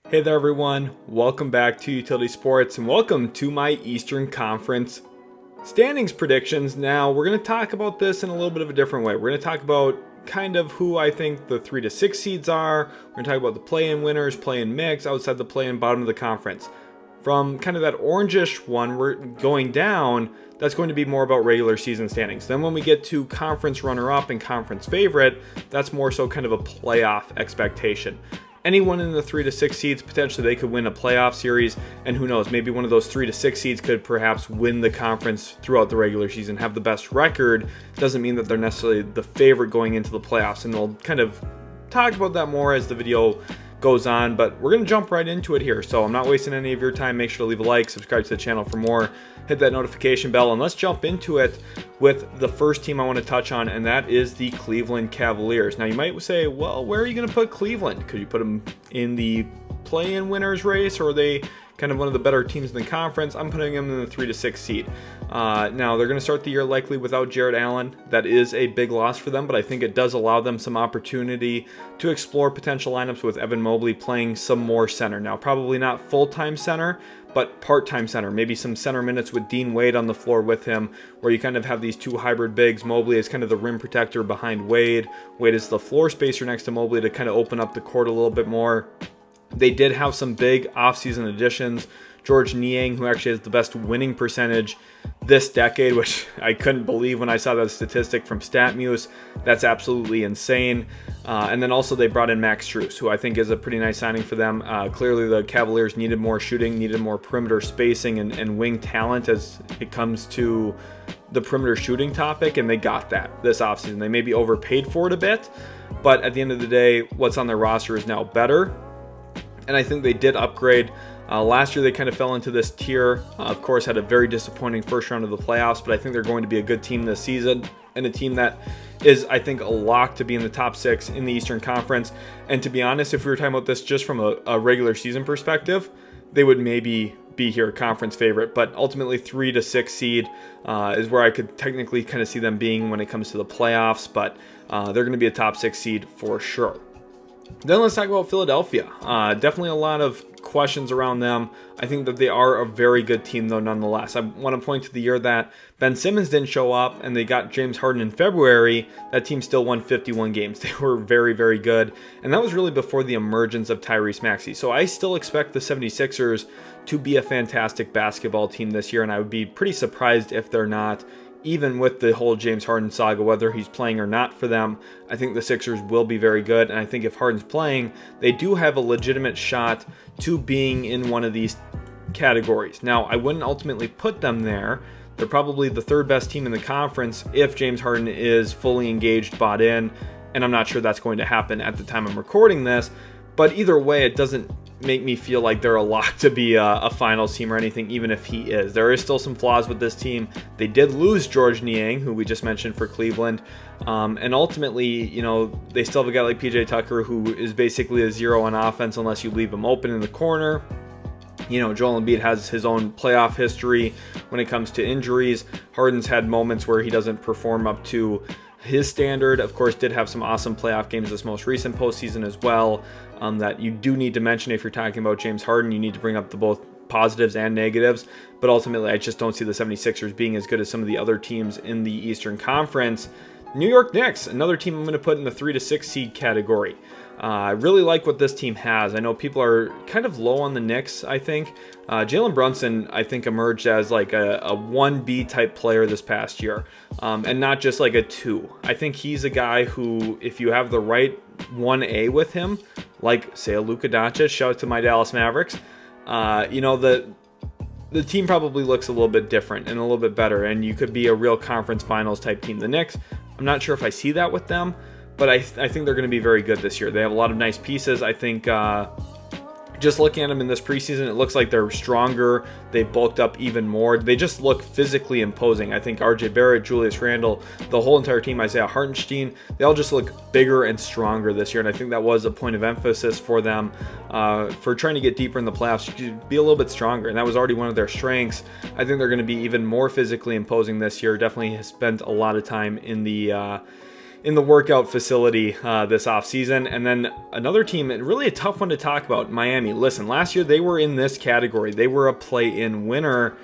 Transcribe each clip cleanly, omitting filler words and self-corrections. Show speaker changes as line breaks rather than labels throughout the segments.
Hey there everyone, welcome back to Utility Sports and welcome to my Eastern Conference standings predictions. Now we're going to talk about this in a little bit of a different way. We're going to talk about kind of who I think the 3 to 6 seeds are. We're going to talk about the play-in winners, play-in mix, outside the play-in bottom of the conference. From kind of that orangish one, we're going down, that's going to be more about regular season standings. Then when we get to conference runner-up and conference favorite, that's more so kind of a playoff expectation. Anyone in the 3 to 6 seeds, potentially they could win a playoff series, and who knows, maybe one of those 3 to 6 seeds could perhaps win the conference throughout the regular season, have the best record. Doesn't mean that they're necessarily the favorite going into the playoffs, and we'll kind of talk about that more as the video goes on, but we're going to jump right into it here. So I'm not wasting any of your time. Make sure to leave a like, subscribe to the channel for more, hit that notification bell, and let's jump into it with the first team I want to touch on, and that is the Cleveland Cavaliers. Now you might say, well, where are you going to put Cleveland? Could you put them in the play-in winners race, or are they kind of one of the better teams in the conference? I'm putting them in the 3 to 6 seed. Now they're going to start the year likely without Jarrett Allen. That is a big loss for them, but I think it does allow them some opportunity to explore potential lineups with Evan Mobley playing some more center. Now probably not full-time center, but part-time center. Maybe some center minutes with Dean Wade on the floor with him, where you kind of have these two hybrid bigs. Mobley is kind of the rim protector behind Wade. Wade is the floor spacer next to Mobley to kind of open up the court a little bit more. They did have some big offseason additions. George Niang, who actually has the best winning percentage this decade, which I couldn't believe when I saw that statistic from StatMuse. That's absolutely insane. And then also they brought in Max Strus, who I think is a pretty nice signing for them. Clearly the Cavaliers needed more shooting, needed more perimeter spacing and wing talent as it comes to the perimeter shooting topic, and they got that this offseason. They maybe overpaid for it a bit, but at the end of the day, what's on their roster is now better. And I think they did upgrade. Last year they kind of fell into this tier. Of course, had a very disappointing first round of the playoffs, but I think they're going to be a good team this season, and a team that is, I think, a lock to be in the top 6 in the Eastern Conference. And to be honest, if we were talking about this just from a regular season perspective, they would maybe be here conference favorite, but ultimately 3 to 6 seed is where I could technically kind of see them being when it comes to the playoffs, but they're going to be a top 6 seed for sure. Then let's talk about Philadelphia. Definitely a lot of questions around them. I think that they are a very good team, though, nonetheless. I want to point to the year that Ben Simmons didn't show up and they got James Harden in February. That team still won 51 games. They were very, very good. And that was really before the emergence of Tyrese Maxey. So I still expect the 76ers to be a fantastic basketball team this year, and I would be pretty surprised if they're not. Even with the whole James Harden saga, whether he's playing or not for them, I think the Sixers will be very good. And I think if Harden's playing, they do have a legitimate shot to being in one of these categories. Now, I wouldn't ultimately put them there. They're probably the 3rd best team in the conference if James Harden is fully engaged, bought in. And I'm not sure that's going to happen at the time I'm recording this. But either way, it doesn't make me feel like they're a lock to be a finals team or anything, even if he is. There is still some flaws with this team. They did lose George Niang, who we just mentioned for Cleveland. And ultimately, you know, they still have a guy like PJ Tucker, who is basically a zero on offense unless you leave him open in the corner. You know, Joel Embiid has his own playoff history when it comes to injuries. Harden's had moments where he doesn't perform up to his standard. Of course, did have some awesome playoff games this most recent postseason as well, that you do need to mention if you're talking about James Harden. You need to bring up the both positives and negatives, but ultimately I just don't see the 76ers being as good as some of the other teams in the Eastern Conference. New York Knicks, another team I'm going to put in the 3 to 6 seed category. I really like what this team has. I know people are kind of low on the Knicks, I think. Jalen Brunson, I think, emerged as like a 1B type player this past year, and not just like a 2. I think he's a guy who, if you have the right 1A with him, like, say, a Luka Doncic, shout out to my Dallas Mavericks, you know, the team probably looks a little bit different and a little bit better, and you could be a real conference finals type team. The Knicks, I'm not sure if I see that with them, but I think they're going to be very good this year. They have a lot of nice pieces. I think just looking at them in this preseason, it looks like they're stronger. They've bulked up even more. They just look physically imposing. I think RJ Barrett, Julius Randle, the whole entire team, Isaiah Hartenstein, they all just look bigger and stronger this year. And I think that was a point of emphasis for them for trying to get deeper in the playoffs. You could be a little bit stronger, and that was already one of their strengths. I think they're going to be even more physically imposing this year. Definitely has spent a lot of time in the in the workout facility this offseason. And then another team, really a tough one to talk about, Miami. Listen, last year they were in this category. They were a play-in winner,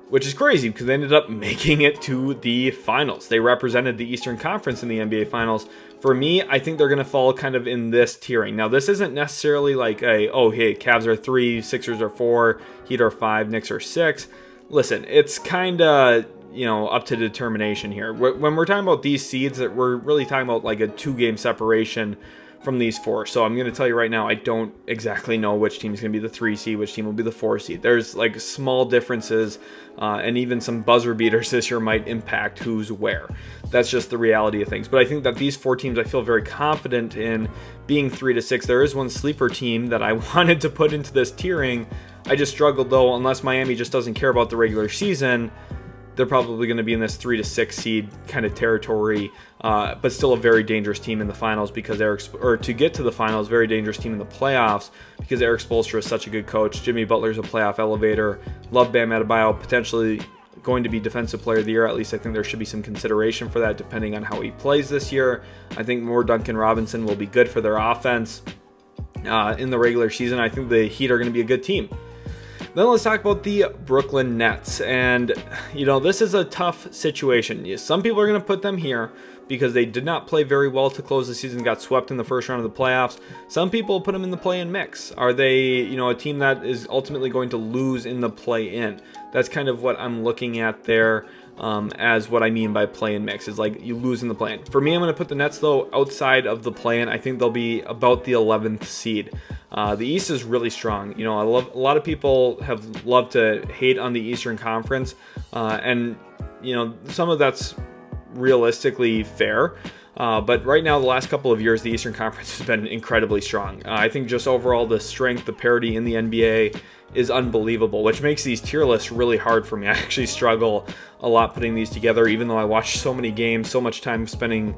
which is crazy because they ended up making it to the finals. They represented the Eastern Conference in the NBA Finals. For me, I think they're going to fall kind of in this tiering. Now, this isn't necessarily like hey, Cavs are 3, Sixers are 4, Heat are 5, Knicks are 6. Listen, it's kind of, up to determination here. When we're talking about these seeds, we're really talking about like a 2-game separation from these 4. So I'm going to tell you right now, I don't exactly know which team is going to be the 3 seed, which team will be the 4 seed. There's like small differences, and even some buzzer beaters this year might impact who's where. That's just the reality of things. But I think that these 4 teams, I feel very confident in being 3 to 6. There is one sleeper team that I wanted to put into this tiering. I just struggled though, unless Miami just doesn't care about the regular season. They're probably going to be in this 3 to 6 seed kind of territory, but still a very dangerous team in the finals because to get to the finals, very dangerous team in the playoffs because Eric Spoelstra is such a good coach. Jimmy Butler's a playoff elevator. Love Bam Adebayo, potentially going to be Defensive Player of the Year. At least I think there should be some consideration for that depending on how he plays this year. I think more Duncan Robinson will be good for their offense in the regular season. I think the Heat are going to be a good team. Then let's talk about the Brooklyn Nets. And, this is a tough situation. Some people are going to put them here because they did not play very well to close the season, got swept in the first round of the playoffs. Some people put them in the play-in mix. Are they, a team that is ultimately going to lose in the play-in? That's kind of what I'm looking at there as what I mean by play-in mix. Is like you lose in the play-in. For me, I'm going to put the Nets, though, outside of the play-in. I think they'll be about the 11th seed. The East is really strong. A lot of people have loved to hate on the Eastern Conference, and some of that's realistically fair. But right now, the last couple of years, the Eastern Conference has been incredibly strong. I think just overall the strength, the parity in the NBA is unbelievable, which makes these tier lists really hard for me. I actually struggle a lot putting these together, even though I watch so many games, so much time spending,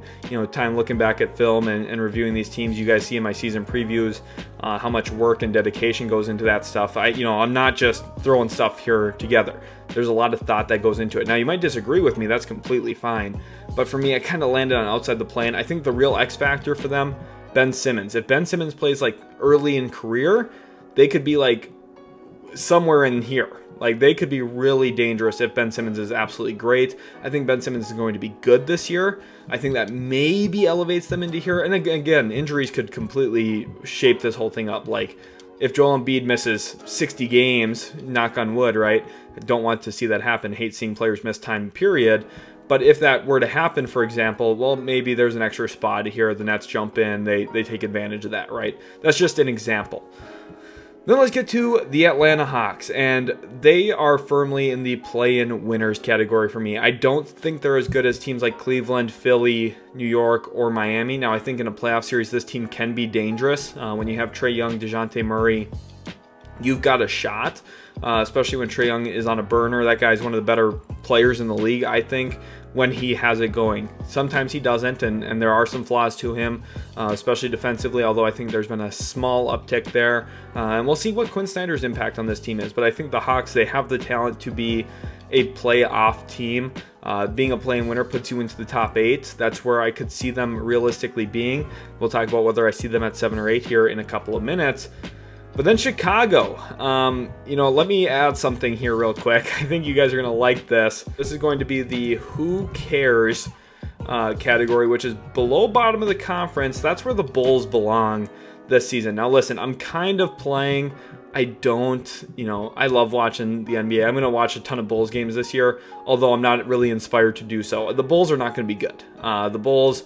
time looking back at film and reviewing these teams. You guys see in my season previews how much work and dedication goes into that stuff. I'm not just throwing stuff here together. There's a lot of thought that goes into it. Now, you might disagree with me. That's completely fine. But for me, I kind of landed on outside the play, and I think the real X factor for them, Ben Simmons. If Ben Simmons plays like early in career, they could be like somewhere in here. Like they could be really dangerous if Ben Simmons is absolutely great. I think Ben Simmons is going to be good this year. I think that maybe elevates them into here. And again, injuries could completely shape this whole thing up. Like if Joel Embiid misses 60 games, knock on wood, right? Don't want to see that happen. Hate seeing players miss time, period. But if that were to happen, for example, well, maybe there's an extra spot here. The Nets jump in. They take advantage of that, right? That's just an example. Then let's get to the Atlanta Hawks, and they are firmly in the play-in winners category for me. I don't think they're as good as teams like Cleveland, Philly, New York, or Miami. Now, I think in a playoff series, this team can be dangerous. When you have Trae Young, DeJounte Murray, you've got a shot, especially when Trae Young is on a burner. That guy's one of the better players in the league, I think, when he has it going. Sometimes he doesn't, and there are some flaws to him, especially defensively, although I think there's been a small uptick there. And we'll see what Quinn Snyder's impact on this team is. But I think the Hawks, they have the talent to be a playoff team. Being a play-in winner puts you into the top 8. That's where I could see them realistically being. We'll talk about whether I see them at 7 or 8 here in a couple of minutes. But then Chicago, let me add something here real quick. I think you guys are going to like this. This is going to be the who cares category, which is below bottom of the conference. That's where the Bulls belong this season. Now, listen, I'm kind of playing. I love watching the NBA. I'm going to watch a ton of Bulls games this year, although I'm not really inspired to do so. The Bulls are not going to be good. The Bulls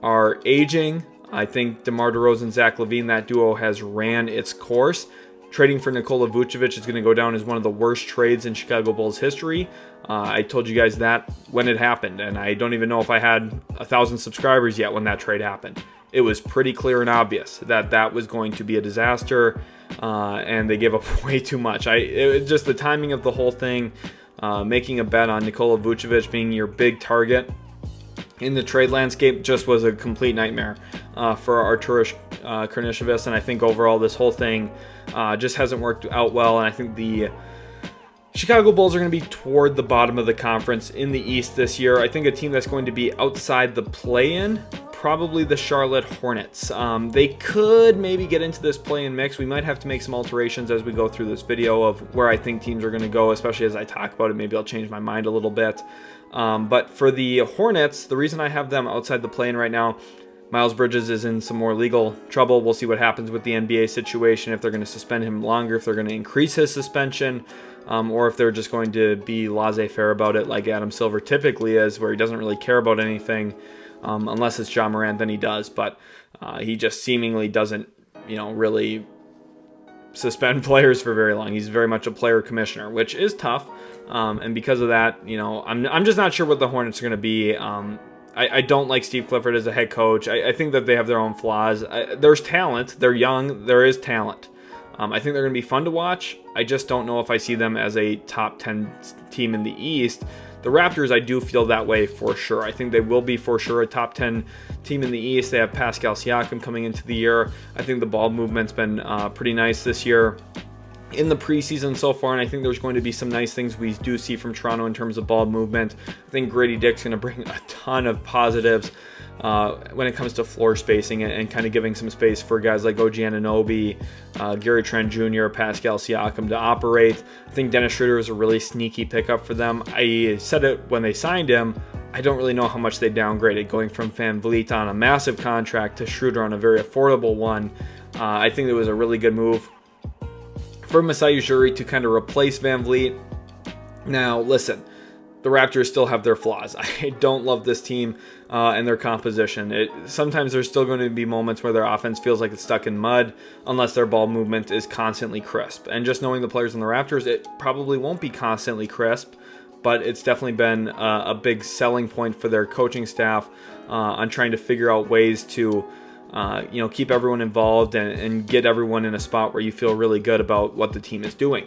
are aging. I think DeMar DeRozan, Zach LaVine, that duo has ran its course. Trading for Nikola Vucevic is going to go down as one of the worst trades in Chicago Bulls history. I told you guys that when it happened, and I don't even know if I had 1,000 subscribers yet when that trade happened. It was pretty clear and obvious that was going to be a disaster, and they gave up way too much. Just the timing of the whole thing, making a bet on Nikola Vucevic being your big target in the trade landscape just was a complete nightmare for Arturas Karnisovas, and I think overall this whole thing just hasn't worked out well. And I think the Chicago Bulls are going to be toward the bottom of the conference in the East this year. I think a team that's going to be outside the play-in, probably the Charlotte Hornets. They could maybe get into this play-in mix. We might have to make some alterations as we go through this video of where I think teams are going to go, especially as I talk about it. Maybe I'll change my mind a little bit. But for the Hornets, the reason I have them outside the play-in right now, Miles Bridges is in some more legal trouble. We'll see what happens with the NBA situation, if they're going to suspend him longer, if they're going to increase his suspension, or if they're just going to be laissez-faire about it like Adam Silver typically is, where he doesn't really care about anything. Unless it's John Morant, then he does, but he just seemingly doesn't, really suspend players for very long. He's very much a player commissioner, which is tough, and because of that, I'm just not sure what the Hornets are going to be. I don't like Steve Clifford as a head coach. I think that they have their own flaws. There's talent. They're young. There is talent. I think they're going to be fun to watch. I just don't know if I see them as a top 10 team in the East. The Raptors, I do feel that way for sure. I think they will be for sure a top 10 team in the East. They have Pascal Siakam coming into the year. I think the ball movement's been pretty nice this year in the preseason so far, and I think there's going to be some nice things we do see from Toronto in terms of ball movement. I think Grady Dick's going to bring a ton of positives when it comes to floor spacing and kind of giving some space for guys like OG Anunoby, Gary Trent Jr., Pascal Siakam to operate. I think Dennis Schroeder is a really sneaky pickup for them. I said it when they signed him. I don't really know how much they downgraded, going from Van Vliet on a massive contract to Schroeder on a very affordable one. I think it was a really good move for Masai Ujiri to kind of replace Van Vliet. Now, listen, the Raptors still have their flaws. I don't love this team and their composition. Sometimes there's still going to be moments where their offense feels like it's stuck in mud unless their ball movement is constantly crisp. And just knowing the players on the Raptors, it probably won't be constantly crisp, but it's definitely been a big selling point for their coaching staff on trying to figure out ways to keep everyone involved and get everyone in a spot where you feel really good about what the team is doing.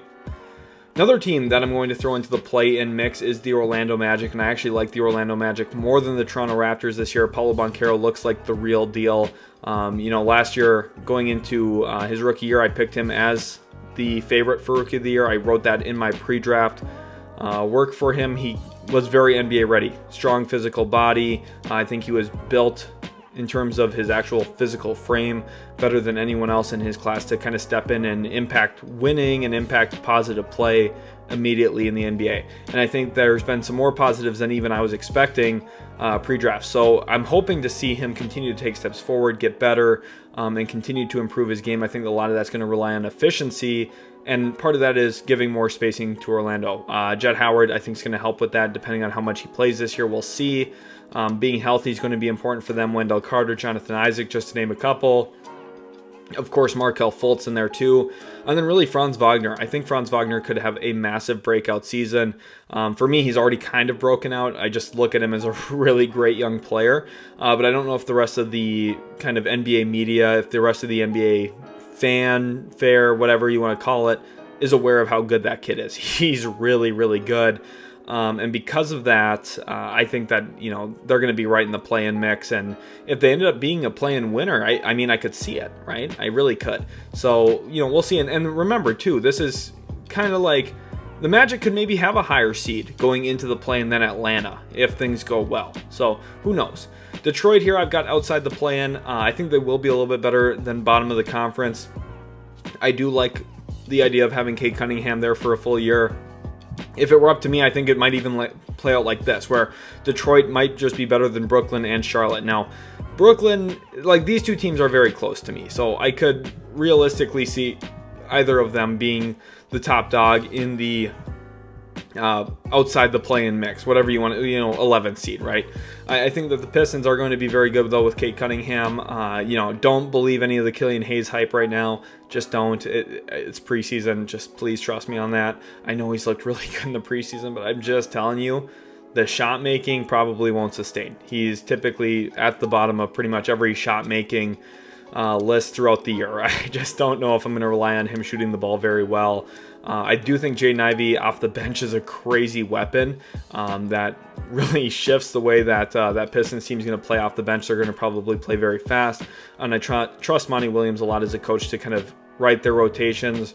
Another team that I'm going to throw into the play-in mix is the Orlando Magic, and I actually like the Orlando Magic more than the Toronto Raptors this year. Paulo Banchero looks like the real deal. Last year, going into his rookie year, I picked him as the favorite for Rookie of the Year. I wrote that in my pre-draft work for him. He was very NBA ready. Strong physical body. I think he was built in terms of his actual physical frame better than anyone else in his class to kind of step in and impact winning and impact positive play immediately in the NBA. And I think there's been some more positives than even I was expecting pre-draft. So I'm hoping to see him continue to take steps forward, get better, and continue to improve his game. I think a lot of that's going to rely on efficiency, and part of that is giving more spacing to Orlando. Jett Howard, I think, is going to help with that depending on how much he plays this year. We'll see. Being healthy is going to be important for them. Wendell Carter, Jonathan Isaac, just to name a couple. Of course, Markelle Fultz in there too. And then really Franz Wagner. I think Franz Wagner could have a massive breakout season. For me, he's already kind of broken out. I just look at him as a really great young player. But I don't know if the rest of the kind of NBA media, if the rest of the NBA fanfare, whatever you want to call it, is aware of how good that kid is. He's really, really good. And because of that, I think that, they're going to be right in the play-in mix. And if they ended up being a play-in winner, I could see it, right? I really could. So, we'll see. And remember, too, this is kind of like the Magic could maybe have a higher seed going into the play-in than Atlanta if things go well. So, who knows? Detroit here, I've got outside the play-in. I think they will be a little bit better than bottom of the conference. I do like the idea of having Cade Cunningham there for a full year. If it were up to me, I think it might even play out like this, where Detroit might just be better than Brooklyn and Charlotte. Now, Brooklyn, these two teams are very close to me, so I could realistically see either of them being the top dog in the outside the play-in mix, whatever you want, 11th seed, right? I think that the Pistons are going to be very good, though, with Cade Cunningham. Don't believe any of the Killian Hayes hype right now. Just don't. It's preseason. Just please trust me on that. I know he's looked really good in the preseason, but I'm just telling you, the shot making probably won't sustain. He's typically at the bottom of pretty much every shot making list throughout the year. I just don't know if I'm going to rely on him shooting the ball very well. I do think Jaden Ivey off the bench is a crazy weapon that really shifts the way that that Pistons team is going to play off the bench. They're going to probably play very fast, and I trust Monty Williams a lot as a coach to kind of write their rotations,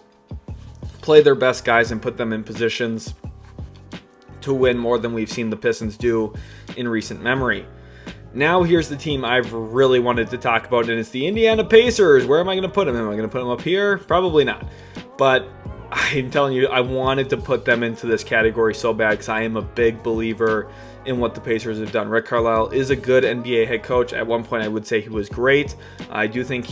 play their best guys and put them in positions to win more than we've seen the Pistons do in recent memory. Now here's the team I've really wanted to talk about, and it's the Indiana Pacers. Where am I going to put them? Am I going to put them up here? Probably not. But I'm telling you, I wanted to put them into this category so bad because I am a big believer in what the Pacers have done. Rick Carlisle is a good NBA head coach. At one point, I would say he was great. I do think,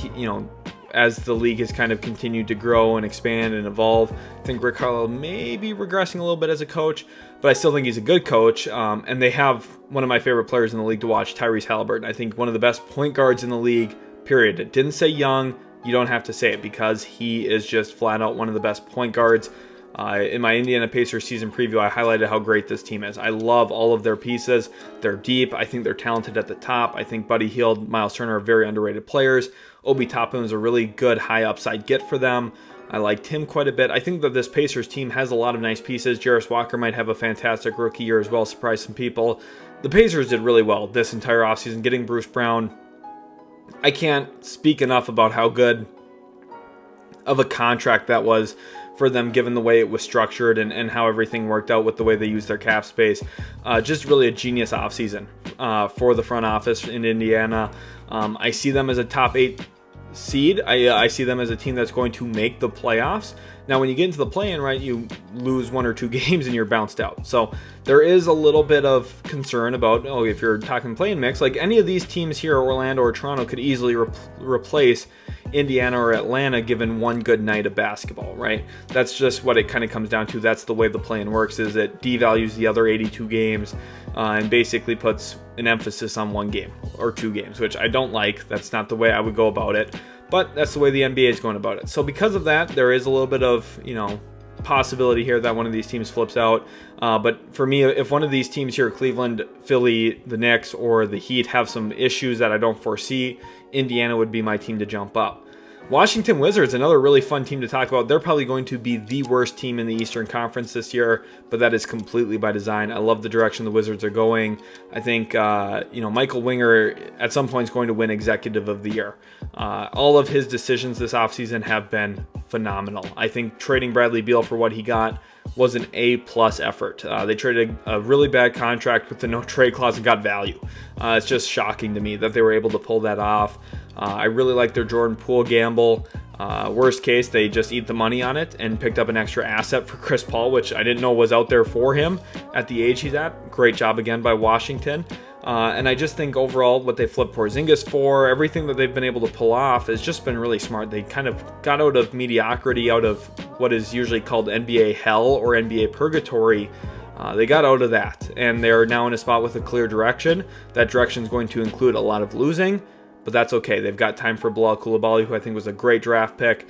as the league has kind of continued to grow and expand and evolve, I think Rick Carlisle may be regressing a little bit as a coach, but I still think he's a good coach. And they have one of my favorite players in the league to watch, Tyrese Halliburton. I think one of the best point guards in the league, period. It didn't say young. You don't have to say it because he is just flat out one of the best point guards. In my Indiana Pacers season preview, I highlighted how great this team is. I love all of their pieces. They're deep. I think they're talented at the top. I think Buddy Hield, Miles Turner are very underrated players. Obi Toppin is a really good high upside get for them. I liked him quite a bit. I think that this Pacers team has a lot of nice pieces. Jarris Walker might have a fantastic rookie year as well, surprise some people. The Pacers did really well this entire offseason, getting Bruce Brown. I can't speak enough about how good of a contract that was for them, given the way it was structured and how everything worked out with the way they used their cap space. Just really a genius offseason for the front office in Indiana. I see them as a top 8 seed. I see them as a team that's going to make the playoffs. Now, when you get into the play-in, right, you lose 1 or 2 games and you're bounced out. So there is a little bit of concern about, if you're talking play-in mix, like any of these teams here, Orlando or Toronto, could easily replace Indiana or Atlanta given one good night of basketball, right? That's just what it kind of comes down to. That's the way the play-in works, is it devalues the other 82 games and basically puts an emphasis on 1 game or 2 games, which I don't like. That's not the way I would go about it. But that's the way the NBA is going about it. So because of that, there is a little bit of, possibility here that one of these teams flips out. But for me, if one of these teams here, Cleveland, Philly, the Knicks, or the Heat, have some issues that I don't foresee, Indiana would be my team to jump up. Washington Wizards, another really fun team to talk about. They're probably going to be the worst team in the Eastern Conference this year, but that is completely by design. I love the direction the Wizards are going. I think, Michael Winger at some point is going to win Executive of the Year. All of his decisions this offseason have been phenomenal. I think trading Bradley Beal for what he got was an A-plus effort. They traded a really bad contract with the no-trade clause and got value. It's just shocking to me that they were able to pull that off. I really like their Jordan Poole gamble. Worst case, they just eat the money on it and picked up an extra asset for Chris Paul, which I didn't know was out there for him at the age he's at. Great job again by Washington. And I just think overall what they flipped Porzingis for, everything that they've been able to pull off has just been really smart. They kind of got out of mediocrity, out of what is usually called NBA hell or NBA purgatory. They got out of that, and they're now in a spot with a clear direction. That direction is going to include a lot of losing, but that's okay. They've got time for Bilal Coulibaly, who I think was a great draft pick.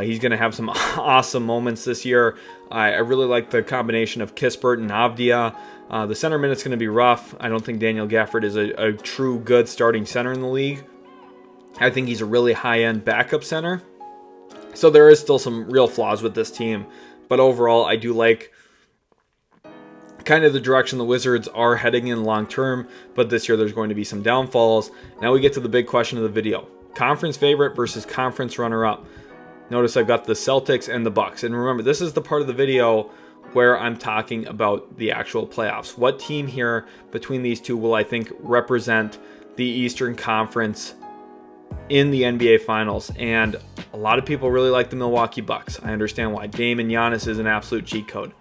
He's going to have some awesome moments this year. I really like the combination of Kispert and Avdia. The center minute's going to be rough. I don't think Daniel Gafford is a true good starting center in the league. I think he's a really high-end backup center. So there is still some real flaws with this team. But overall, I do like kind of the direction the Wizards are heading in long term, but this year there's going to be some downfalls. Now we get to the big question of the video. Conference favorite versus conference runner-up. Notice I've got the Celtics and the Bucks. And remember, this is the part of the video where I'm talking about the actual playoffs. What team here between these two will I think represent the Eastern Conference in the NBA Finals? And a lot of people really like the Milwaukee Bucks. I understand why. Dame and Giannis is an absolute cheat code.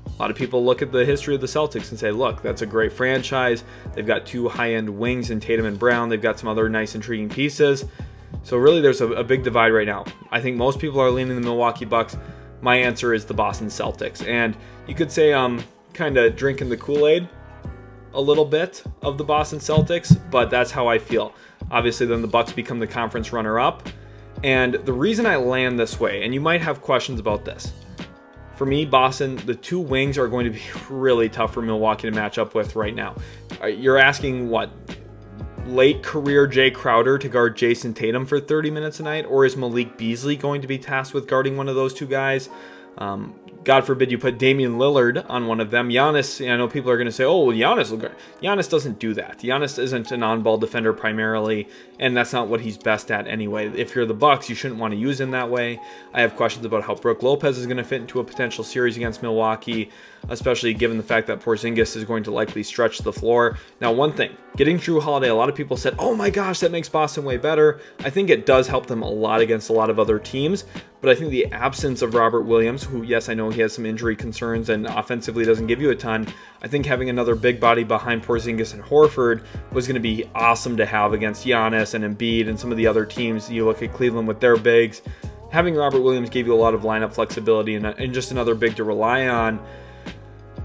A lot of people look at the history of the Celtics and say, look, that's a great franchise. They've got 2 high-end wings in Tatum and Brown. They've got some other nice, intriguing pieces. So really, there's a big divide right now. I think most people are leaning the Milwaukee Bucks. My answer is the Boston Celtics. And you could say I'm kind of drinking the Kool-Aid a little bit of the Boston Celtics, but that's how I feel. Obviously, then the Bucks become the conference runner-up. And the reason I land this way, and you might have questions about this, for me, Boston, the 2 wings are going to be really tough for Milwaukee to match up with right now. You're asking, what, late career Jay Crowder to guard Jason Tatum for 30 minutes a night? Or is Malik Beasley going to be tasked with guarding one of those 2 guys? God forbid you put Damian Lillard on one of them. Giannis, I know people are going to say, oh, well, Giannis doesn't do that. Giannis isn't an on-ball defender primarily, and that's not what he's best at anyway. If you're the Bucks, you shouldn't want to use him that way. I have questions about how Brook Lopez is going to fit into a potential series against Milwaukee, especially given the fact that Porzingis is going to likely stretch the floor. Now, one thing, getting Jrue Holiday, a lot of people said, oh my gosh, that makes Boston way better. I think it does help them a lot against a lot of other teams, but I think the absence of Robert Williams, who, yes, I know he has some injury concerns and offensively doesn't give you a ton, I think having another big body behind Porzingis and Horford was going to be awesome to have against Giannis and Embiid and some of the other teams. You look at Cleveland with their bigs. Having Robert Williams gave you a lot of lineup flexibility and just another big to rely on.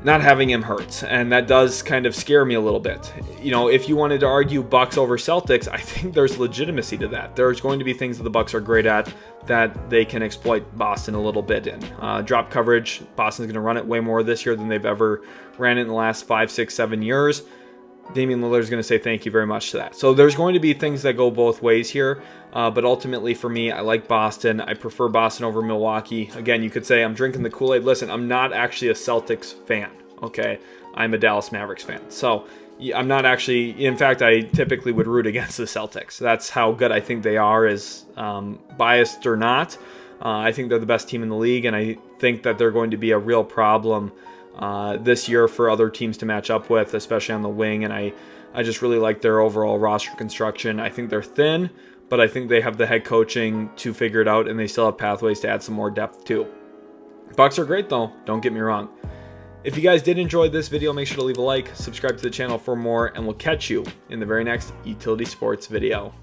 Not having him hurts, and that does kind of scare me a little bit. If you wanted to argue Bucks over Celtics, I think there's legitimacy to that. There's going to be things that the Bucks are great at that they can exploit Boston a little bit in. Drop coverage, Boston's going to run it way more this year than they've ever ran it in the last 5, 6, 7 years. Damian Lillard is going to say thank you very much to that. So there's going to be things that go both ways here, but ultimately for me, I like Boston. I prefer Boston over Milwaukee. Again, you could say I'm drinking the Kool-Aid. Listen, I'm not actually a Celtics fan, okay? I'm a Dallas Mavericks fan. So I'm not actually, in fact, I typically would root against the Celtics. That's how good I think they are, as biased or not. I think they're the best team in the league, and I think that they're going to be a real problem this year for other teams to match up with, especially on the wing, and I just really like their overall roster construction. I think they're thin, but I think they have the head coaching to figure it out, and they still have pathways to add some more depth too. Bucks are great though, don't get me wrong. If you guys did enjoy this video, make sure to leave a like, subscribe to the channel for more, and we'll catch you in the very next Utility Sports video.